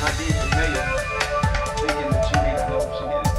not being familiar, thinking that you may not know what she is.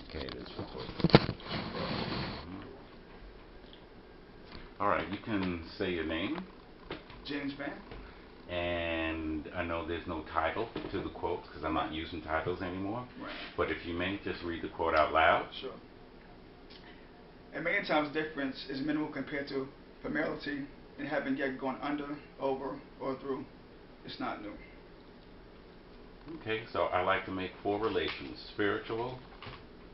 Okay, that's recording. All right, you can say your name. James Van. And I know there's no title to the quote because I'm not using titles anymore. Right. But if you may, just read the quote out loud. Sure. And many times difference is minimal compared to familiarity, and having yet gone under, over, or through. It's not new. Okay, so I like to make 4 relations: spiritual,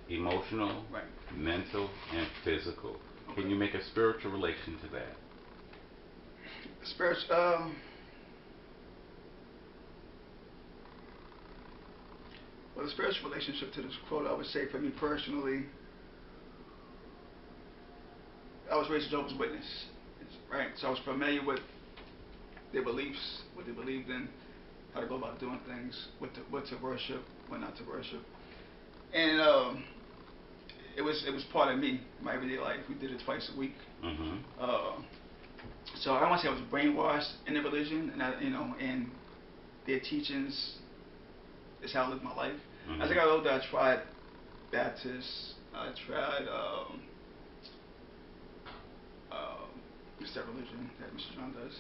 emotional, Right. mental, and physical. Okay. Can you make a spiritual relation to that? Well, the spiritual relationship to this quote, I would say for me personally, I was raised a Jehovah's Witness, right? So I was familiar with their beliefs, what they believed in, how to go about doing things, what to worship, what not to worship, and it was part of me, my everyday life. We did it twice a week. So I don't want to say I was brainwashed in the religion, and their teachings is how I lived my life. As I got older, I tried Baptist. I tried what's that religion that Mr. John does?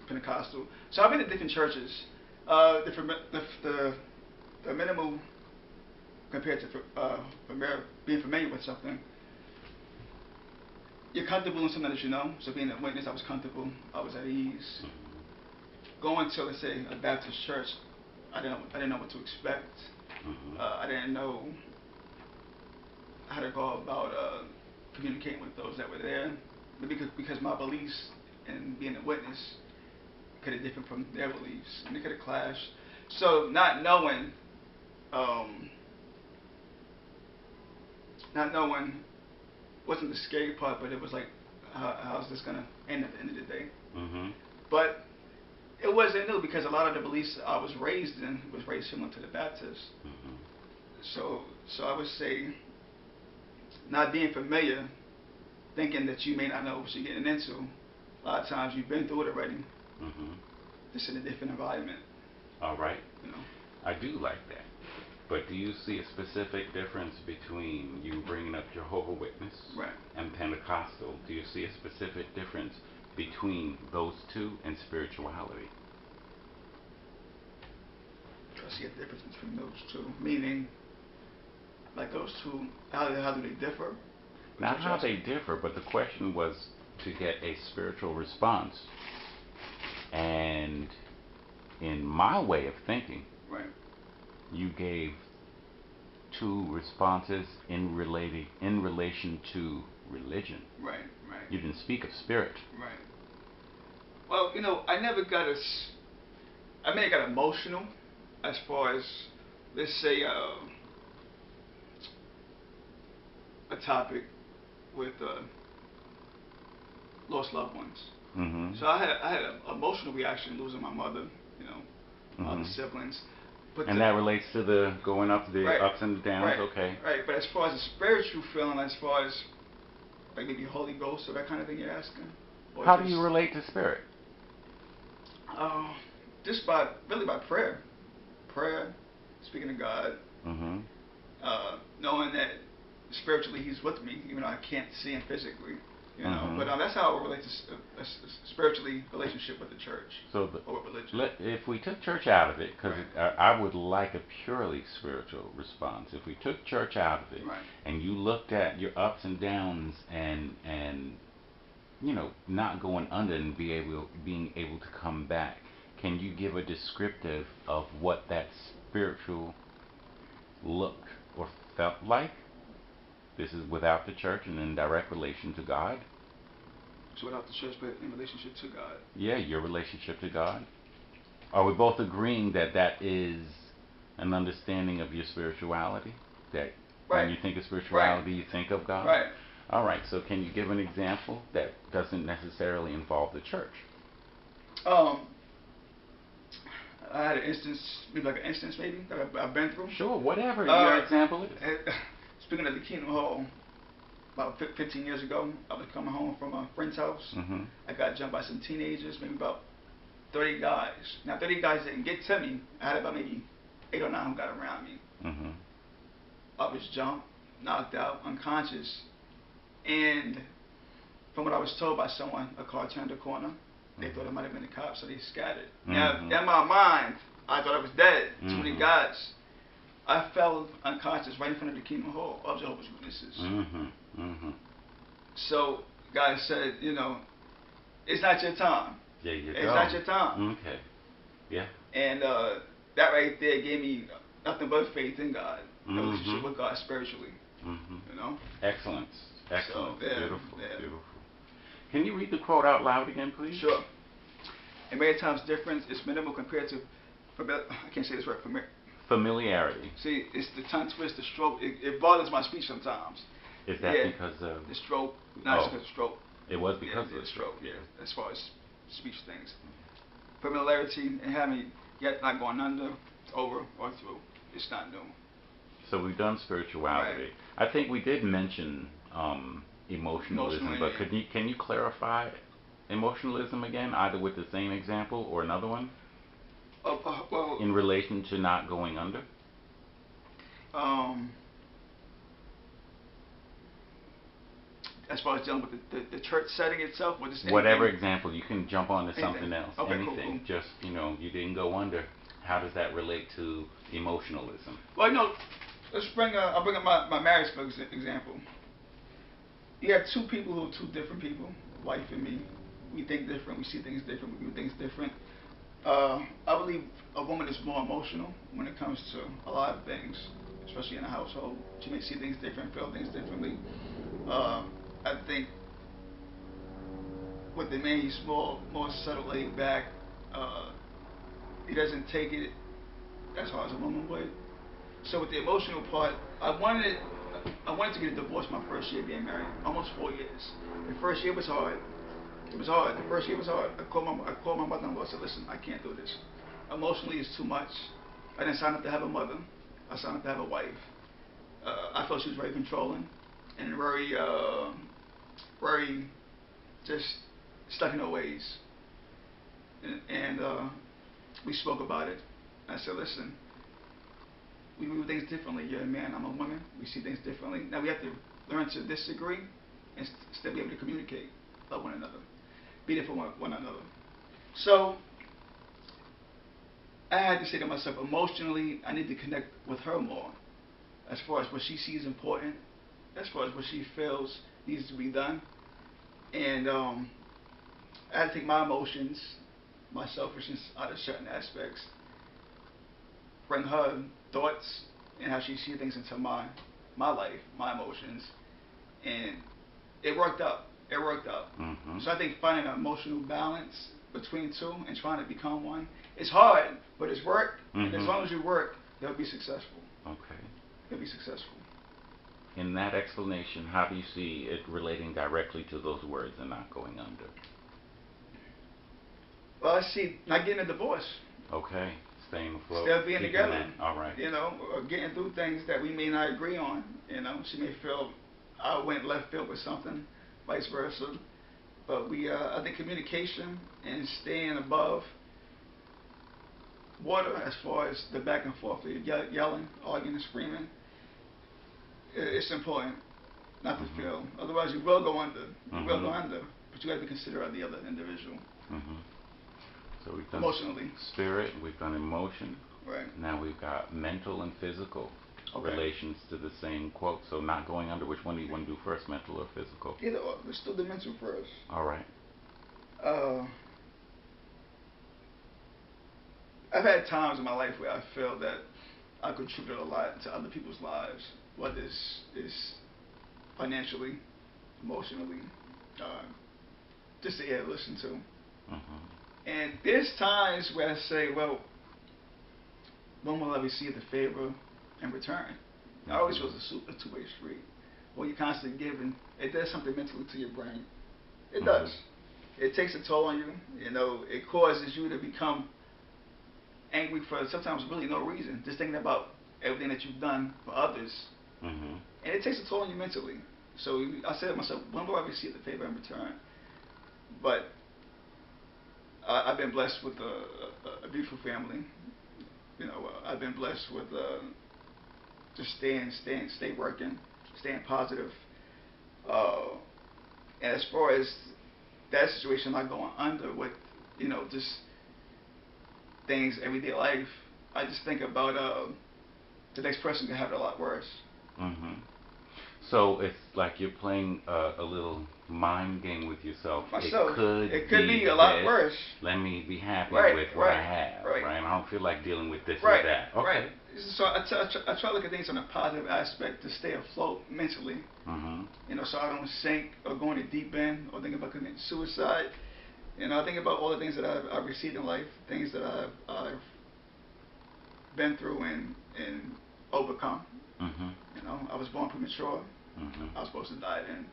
Pentecostal. So I've been to different churches. The minimal compared to being familiar with something. You're comfortable in something that you know. So being a witness, I was comfortable. I was at ease. Going to, let's say, a Baptist church, I didn't know what to expect. I didn't know how to go about communicating with those that were there, because my beliefs and being a witness could have differed from their beliefs, and they could have clashed. So not knowing wasn't the scary part, but it was like, how's this gonna end at the end of the day? But it wasn't new, because a lot of the beliefs I was raised in was very similar to the Baptists. So I would say, not being familiar, thinking that you may not know what you're getting into. A lot of times you've been through it already, just in a different environment. All right. You know. I do like that. But do you see a specific difference between you bringing up Jehovah's Witness and Pentecostal? Do you see a specific difference between those two and spirituality? I see a difference between those two, meaning, like those two, how do they differ? Not how they differ, but the question was to get a spiritual response. And in my way of thinking, you gave two responses in relation to religion. You didn't speak of spirit. Well, I never got I may have got emotional as far as, let's say, a topic with lost loved ones. So I had an emotional reaction losing my mother, other siblings. But that relates to the going up, the ups and the downs, okay. Right, but as far as a spiritual feeling, as far as like maybe Holy Ghost or that kind of thing you're asking? Or how do you relate to spirit? Just really by prayer. Prayer, speaking to God, knowing that spiritually He's with me, even though I can't see Him physically. But that's how I relate to spiritually relationship with the church, or religion. If we took church out of it, because I would like a purely spiritual response. If we took church out of it, and you looked at your ups and downs and not going under and being able to come back, can you give a descriptive of what that spiritual looked or felt like? This is without the church and in direct relation to God. So without the church, but in relationship to God. Yeah, your relationship to God. Are we both agreeing that that is an understanding of your spirituality? That when you think of spirituality, you think of God? All right, so can you give an example that doesn't necessarily involve the church? I had an instance, maybe that I've been through. Sure, whatever your example is. Speaking of the Kingdom Hall, about 15 years ago, I was coming home from a friend's house. I got jumped by some teenagers, maybe about 30 guys. Now, 30 guys didn't get to me. I had about maybe 8 or 9 who got around me. I was jumped, knocked out, unconscious. And from what I was told by someone, a car turned a corner. They thought it might have been the cops, so they scattered. Now, in my mind, I thought I was dead. 20 guys. I fell unconscious right in front of the Kingdom Hall of Jehovah's Witnesses. So, God said, it's not your time. It's not your time. Okay. Yeah. And that right there gave me nothing but faith in God, a relationship with God spiritually. Excellent. So, Beautiful. Beautiful. Can you read the quote out loud again, please? Sure. And many times difference is minimal compared to, I can't say this right, familiarity. See, it's the tongue twist, the stroke. It bothers my speech sometimes. Is that because of the stroke? Not because of stroke. It was because of the stroke. Yeah, as far as speech things, familiarity and having yet not going under, over or through. It's not new. So we've done spirituality. Right. I think we did mention emotionalism, but can you clarify emotionalism again, either with the same example or another one? Well, in relation to not going under. As far as dealing with the church setting itself, or just whatever example, you can jump on to something else. Okay, anything. Cool. Just you didn't go under. How does that relate to emotionalism? Well, I'll bring up my marriage for example. You have two people who are two different people, wife and me. We think different. We see things different. We do things different. I believe a woman is more emotional when it comes to a lot of things, especially in a household. She may see things different, feel things differently. I think with the man, he's more subtle, laid back. He doesn't take it as hard as a woman would. So with the emotional part, I wanted to get a divorce my first year being married, almost 4 years. The first year was hard. It was hard. The first year was hard. I called my mother-in-law and said, listen, I can't do this. Emotionally, it's too much. I didn't sign up to have a mother. I signed up to have a wife. I felt she was very controlling and very just stuck in her ways. And we spoke about it. I said, listen, we do things differently. You're a man, I'm a woman. We see things differently. Now we have to learn to disagree and still be able to communicate, love one another, be there for one another. So I had to say to myself, emotionally, I need to connect with her more, as far as what she sees important, as far as what she feels needs to be done. And I had to take my emotions, my selfishness out of certain aspects, bring her thoughts and how she sees things into my life, my emotions, and it worked out. It worked out. Mm-hmm. So I think finding an emotional balance between two and trying to become one, it's hard, but it's work. Mm-hmm. And as long as you work, they'll be successful. Okay. They'll be successful. In that explanation, how do you see it relating directly to those words and not going under? Well, I see not getting a divorce. Okay. Staying afloat. Still being together. That. All right. Getting through things that we may not agree on. She may feel I went left field with something, vice versa. But I think communication and staying above water as far as the back and forth, yelling, arguing, and screaming, it's important not to Mm-hmm. feel. Otherwise, you will go under. You Mm-hmm. will go under. But you have to consider the other individual. Mm-hmm. So we've done emotionally, spirit, we've done emotion. Right. Now we've got mental and physical relations to the same quote. So not going under. Which one do you want to do first, mental or physical? Either or. Let's do the mental first. All right. I've had times in my life where I feel that I contributed a lot to other people's lives, whether it's financially, emotionally, just to hear, listen to. Mm-hmm. And there's times where I say, well, when will I receive the favor in return? Mm-hmm. I always feel it's a two-way street. When you're constantly giving, it does something mentally to your brain. It mm-hmm. does. It takes a toll on you. It causes you to become angry for sometimes really no reason, just thinking about everything that you've done for others. Mm-hmm. And it takes a toll on you mentally. So I said to myself, when will I receive the favor in return? But I've been blessed with a beautiful family. I've been blessed with just stay working, staying positive. And as far as that situation, not going under with, just things, everyday life, I just think about the next person could have it a lot worse. Mm-hmm. So it's like you're playing a little mind game with yourself. It could be a lot worse. Let me be happy with what I have. Right. I don't feel like dealing with this or that. Okay. Right. So I try to look at things on a positive aspect to stay afloat mentally. Mm-hmm. So I don't sink or go in the deep end or think about committing suicide. I think about all the things that I've received in life, things that I've been through and overcome. Mm-hmm. I was born premature. Mm-hmm. I was supposed to die then.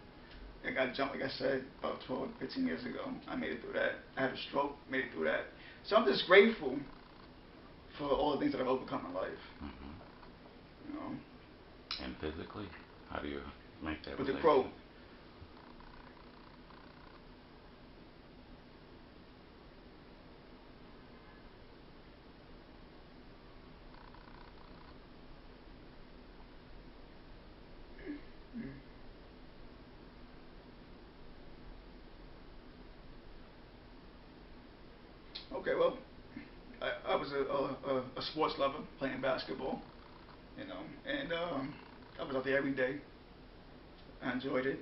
I got jumped, like I said, about 12, 15 years ago. I made it through that. I had a stroke, made it through that. So I'm just grateful for all the things that I've overcome in life. You know. And physically, how do you make that with relation? the quote? Okay, well, I was a sports lover, playing basketball, you know, and I was out there every day. I enjoyed it.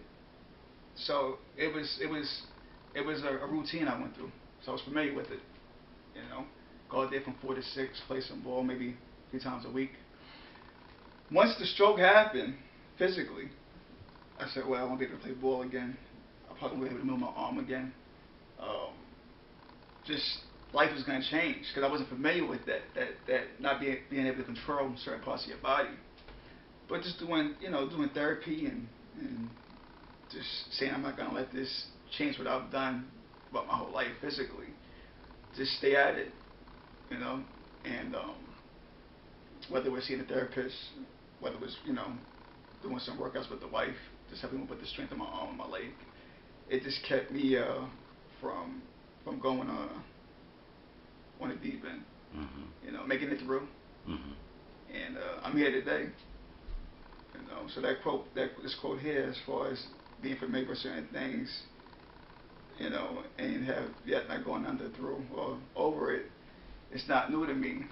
So it was a routine I went through. So I was familiar with it, you know. Go out there from 4 to 6, play some ball, maybe 3 times a week. Once the stroke happened, physically, I said, well, I won't be able to play ball again. I probably won't be able to move my arm again. Um, just life was going to change because I wasn't familiar with that not being able to control certain parts of your body. But just doing therapy and just saying I'm not going to let this change what I've done about my whole life physically. Just stay at it, you know, and whether we're seeing a therapist, whether it was, doing some workouts with the wife, just helping me put the strength in my arm and my leg. It just kept me from going on a deep end, making it through. And I'm here today. So this quote here, as far as being familiar with certain things, and have yet not gone under, through, or over it, it's not new to me.